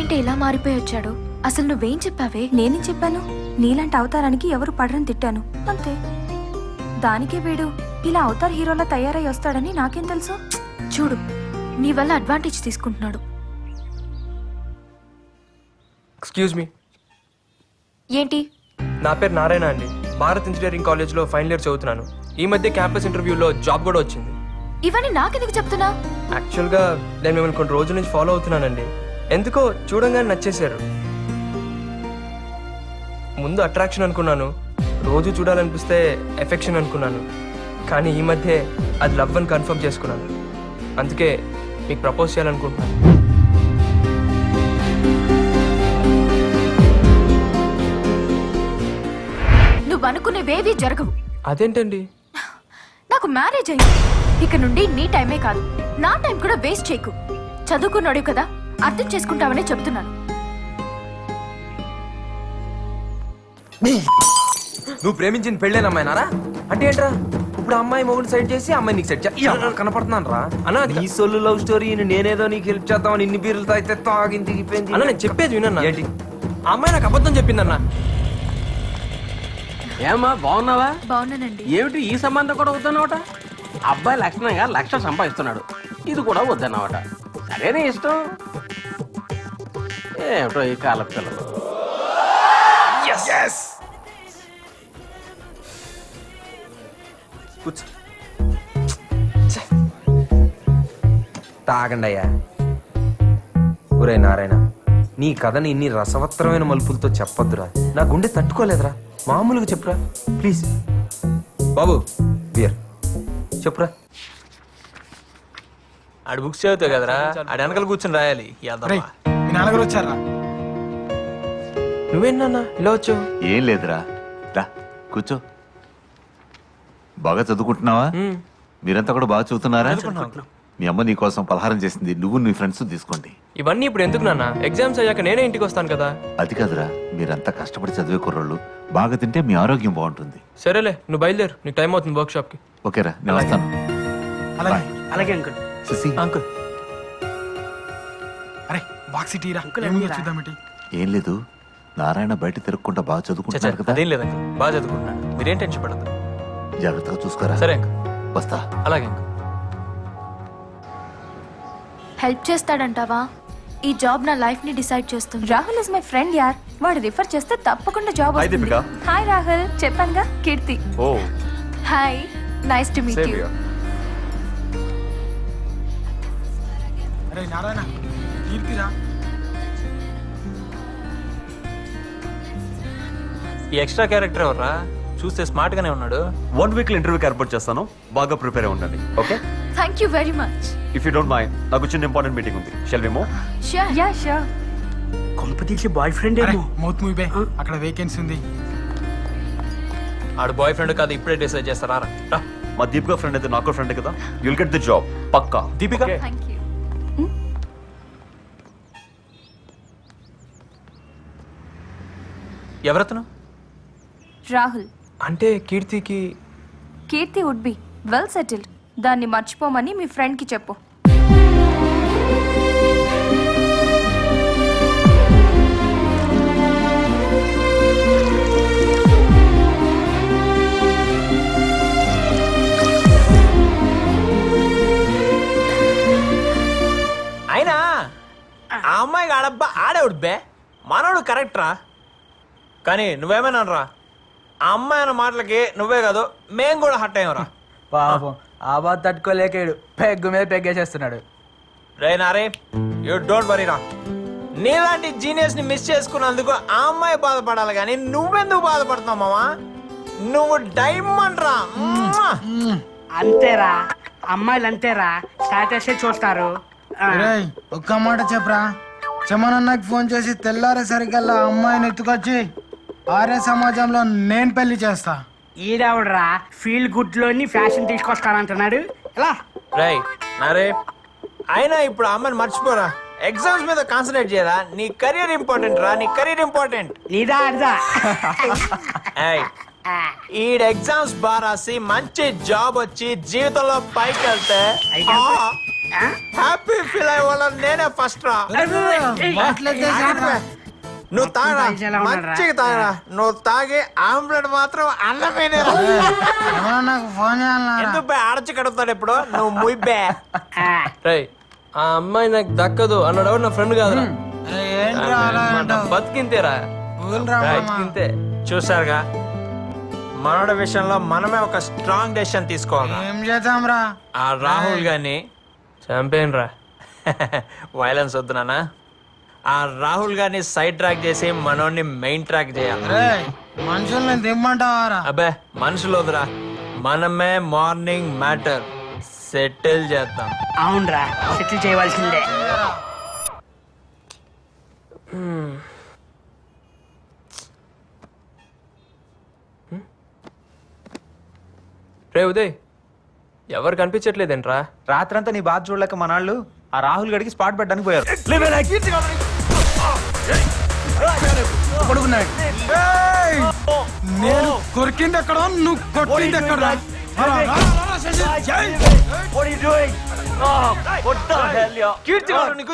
వీడేంటి ఇలా మారిపోయి వచ్చాడు? అసలు నువ్వేం చెప్పావే? నేనేం చెప్పాను? నీలాంటి అవతారానికి ఎవరు పడరని తిట్టాను అంతే. దానికే వీడు ఇలా అవతార్ హీరోలా తయారై వస్తాడని నాకేం తెలుసు? చూడు, నీ వల్ల అడ్వాంటేజ్ తీసుకుంటున్నాడు. ఎక్స్క్యూజ్ మీ, ఏంటి? నా పేరు నారాయణ అండి. భారత్ ఇంజనీరింగ్ కాలేజ్లో ఫైనల్ ఇయర్ చదువుతున్నాను. ఈ మధ్య క్యాంపస్ ఇంటర్వ్యూలో జాబ్ కూడా వచ్చింది. ఇవన్నీ నాకెందుకు చెప్తున్నా? యాక్చువల్గా నేను మిమ్మల్ని కొన్ని రోజుల నుంచి ఫాలో అవుతున్నానండి. ఎందుకో చూడంగానే నచ్చేశారు. ముందు అట్రాక్షన్ అనుకున్నాను, రోజు చూడాలనిపిస్తే ఎఫెక్షన్ అనుకున్నాను. కానీ ఈ మధ్య అది లవ్ అని కన్ఫర్మ్ చేసుకున్నాను. అందుకే మీకు ప్రపోజ్ చేయాలనుకుంటున్నాను. నువ్వు అనుకునేవేవి జరగవు. అదేంటండి? నాకు మ్యారేజ్ అయింది. ఇక నుండి నీ టైమే కాదు, నా టైం కూడా వేస్ట్ చేయకు. చదువుకున్నాడు కదా, అర్థం చేసుకుంటావనే చెప్తున్నాను. నువ్వు ప్రేమించిన పెళ్ళేనమ్మాయినారా? అంటే ఏంట్రా? ఇప్పుడు అమ్మాయి మొగుడు సైడ్ చేసి అమ్మాయి నీకు సెట్ కనపడుతున్నాను రా అన్న. నీ సొల్లు లవ్ స్టోరీ నేనేదో నీకు హెల్ప్ చేద్దామని ఇన్ని బీర్లతో అయితే తాగింది దిగిపోయింది. అన్న నేను చెప్పేది వినన్నా. ఏంటి? ఆ అమ్మాయి నాకు అబద్ధం చెప్పిందన్నా. ఏమా బాగున్నావా? బాగున్నానండి. ఏమిటి ఈ సంబంధం కూడా వద్దన్నమాట? అబ్బాయి లక్షణంగా 1,00,000 సంపాదిస్తున్నాడు, ఇది కూడా వద్దన్నమాట. సరేనే ఇష్టం. ఏమిటో ఈ కాల పిల్లలు. తాగండి అయ్యా. ఒరే నారాయణ, నీ కథని ఇన్ని రసవత్తరమైన మలుపులతో చెప్పొద్దురా. నా గుండె తట్టుకోలేదురా. మామూలుగా చెప్పురా ప్లీజ్. బాబు బియర్ చెప్పురా. ఆడు బుక్స్ చదువుతావు కదరా, ఆడు వెనకాల కూర్చొని రాయాలి. మీ నాన్నగారు వచ్చారా? నువ్వేనా ఇలా వచ్చావు? ఏం లేదురా, రా కూర్చో. బాగా చదువుకుంటున్నావా? మీరంతా కూడా బాగా చదువుతున్నారా? మీ అమ్మ నీ కోసం పలహారం చేసింది, నువ్వు నీ ఫ్రెండ్స్ తీసుకోండి. ఇవన్నీ ఇప్పుడు ఎందుకు నాన్న? ఎగ్జామ్స్ అయ్యాక నేనే ఇంటికి వస్తాను కదా. అది కాదురా, మీరంతా కష్టపడి చదివే కుర్రోళ్ళు. బాగా తింటే మీ ఆరోగ్యం బాగుంటుంది. సరేలే, నువ్వు బయలుదేరు, నీకు టైం అవుతుంది వర్క్ షాప్ కి. ఓకేరా, నేను వస్తాను. అలాగే అంకుల్. శశి, అంకుల్. అరే బాక్స్ టీరా చూద్దామేంటి? ఏం లేదు, నారాయణ బయట తిరగకుండా బాగా చదువుకుంటున్నారు కదా. అదేం లేదు అంకుల్, బాగా చదువుకుంటున్నాడు. మీరేం టెన్షన్ పడద్దు. జాగ్రత్తగా చూసుకోరా. సరే అంకుల్, వస్తా. అలాగే అంకుల్. హెల్ప్ చేస్తాడంటావా? ఈ జాబ్ నా లైఫ్ ని డిసైడ్ చేస్తుంది. రాహుల్ ఇస్ మై ఫ్రెండ్ యార్. వాడు రిఫర్ చేస్తే తప్పకుండా జాబ్ వస్తుంది. హాయ్ రాహుల్, చెప్పానుగా Keerthi. Hi, nice to meet you. అరే నారాయణ, కీర్తిరా. ఈ ఎక్స్ట్రా క్యారెక్టర్ ఎవర్రా? చూస్తే స్మార్ట్ గానే ఉన్నాడు. 1 వీక్ ఇంటర్వ్యూకి ఏర్పాటు చేస్తాను, బాగా ప్రిపేర్ అయి ఉండండి. Okay, thank you very much. If you don't mind, నాకు చిన్న ఇంపార్టెంట్ మీటింగ్ ఉంది. Shall we move? Sure. Yeah sure. కొంపతీసి బాయ్ ఫ్రెండ్ అరే ఏమో. మౌత్ మూవీ అక్కడ వేకెన్సీ ఉంది. ఆడు బాయ్ ఫ్రెండ్ కాదు, ఇప్పుడే డిసైడ్ చేస్తారా? రా. మా దీపిక ఫ్రెండ్ అయితే నాకు ఫ్రెండ్ కదా. యుల్ గెట్ ది జాబ్ పక్కా. Deepika, thank you. ఎవరతను? రాహుల్. అంటే కీర్తికి. Keerthi would be well settled. దాన్ని మర్చిపోమని మీ ఫ్రెండ్ కి చెప్పు. అయినా ఆ అమ్మాయికి ఆడబ్బా ఆడేవుడు బే, మనోడు కరెక్ట్ రా. కానీ నువ్వేమైనా రా, ఆ అమ్మాయి అన్న మాటలకి నువ్వే కాదు మేం కూడా హట్ అయ్యాం. పాపం ఆ బాధ తట్టుకోలేకాడు, పెగ్గు మీద పెగ్గేసేస్తున్నాడు. రే నారే, యూ డోంట్ వరీ రా. నీలాంటి జీనియస్ ని మిస్ చేసుకున్నందుకు ఆ అమ్మాయి బాధపడాలి, కానీ నువ్వెందుకు బాధపడుతున్నావు మామా? నువ్వు డైమండ్ రా. అంతేరా, అమ్మాయిలు అంతేరా, స్టాటస్ చూస్తారు. రేయ్ ఒక్క మాట చెప్పరా. చమనన్నకి ఫోన్ చేసి తెల్లారేసరికల్లా అమ్మాయిని ఎత్తుకొచ్చి ఆర్య సమాజంలో నేను పెళ్లి చేస్తా. ఈడవడరా ఫీల్ గుడ్ లోని ఫ్యాషన్ తీసుకొస్తానంటున్నాడు. ఎలా రై నారే, అయినా ఇప్పుడు ఆ అమ్మాయిని మర్చిపోరా. ఎగ్జామ్స్ మీద కాన్సన్ట్రేట్ చేయరా. నీ కెరీర్ ఇంపార్టెంట్ రా, నీ కెరీర్ ఇంపార్టెంట్. నీదా అడిదా? ఈడ ఎగ్జామ్స్ బాగా రాసి మంచి జాబ్ వచ్చి జీవితంలో పైకి వెళ్తే హ్యాపీ ఫీల్ అయ్యే నేనే ఫస్ట్ రా నువ్వు తాగరా మంచిగా తాగరా నువ్వు తాగి ఆమ్లెట్ మాత్రం అన్నమేనే ఏమన్నా నాకు ఫోన్ చేయాలన్నారా ఎందుకు బే ఆడచి కడుగుతాడు ఇప్పుడు నువ్వు ముయ్యే రే ఆ అమ్మాయి నాకు దక్కదు అన్నాడు ఎవరు నా ఫ్రెండ్ కాదురా అరే ఏంట్రా అలా అంటావు? బతికింతేరా వదిలిరా మామ. బతికింతే చూసారుగా మనోడి విషయంలో మనమే ఒక స్ట్రాంగ్ డెసిషన్ తీసుకోవాలి ఏం చేద్దాం రా ఆ రాహుల్ గాని చంపేను రా వైలెన్స్ వద్దు నాన్న ఆ రాహుల్ గారిని సైడ్ ట్రాక్ చేసి మనోడిని మెయిన్ ట్రాక్ చేయాలి రే మనుషుల్ని దిమ్మంటావారా అబ్బే మనుషులు వద్దురా మనమే మార్నింగ్ మ్యాటర్ సెటిల్ చేద్దాం అవునరా సెటిల్ చేయవలసిందే రే ఉదయ్ ఎవరు కనిపించట్లేదేంట్రా రాత్రంతా నీ బాధ చూడలేక మనాళ్ళు ఆ రాహుల్ గడికి స్పాట్ పెట్టడానికి పోయారు పడుకున్నాడు నేను కొరికింది ఎక్కడ నువ్వు కొట్టింది ఎక్కడ రా? రా, రా, రా, రా, శశి, జై. కీర్తి గారు నీకు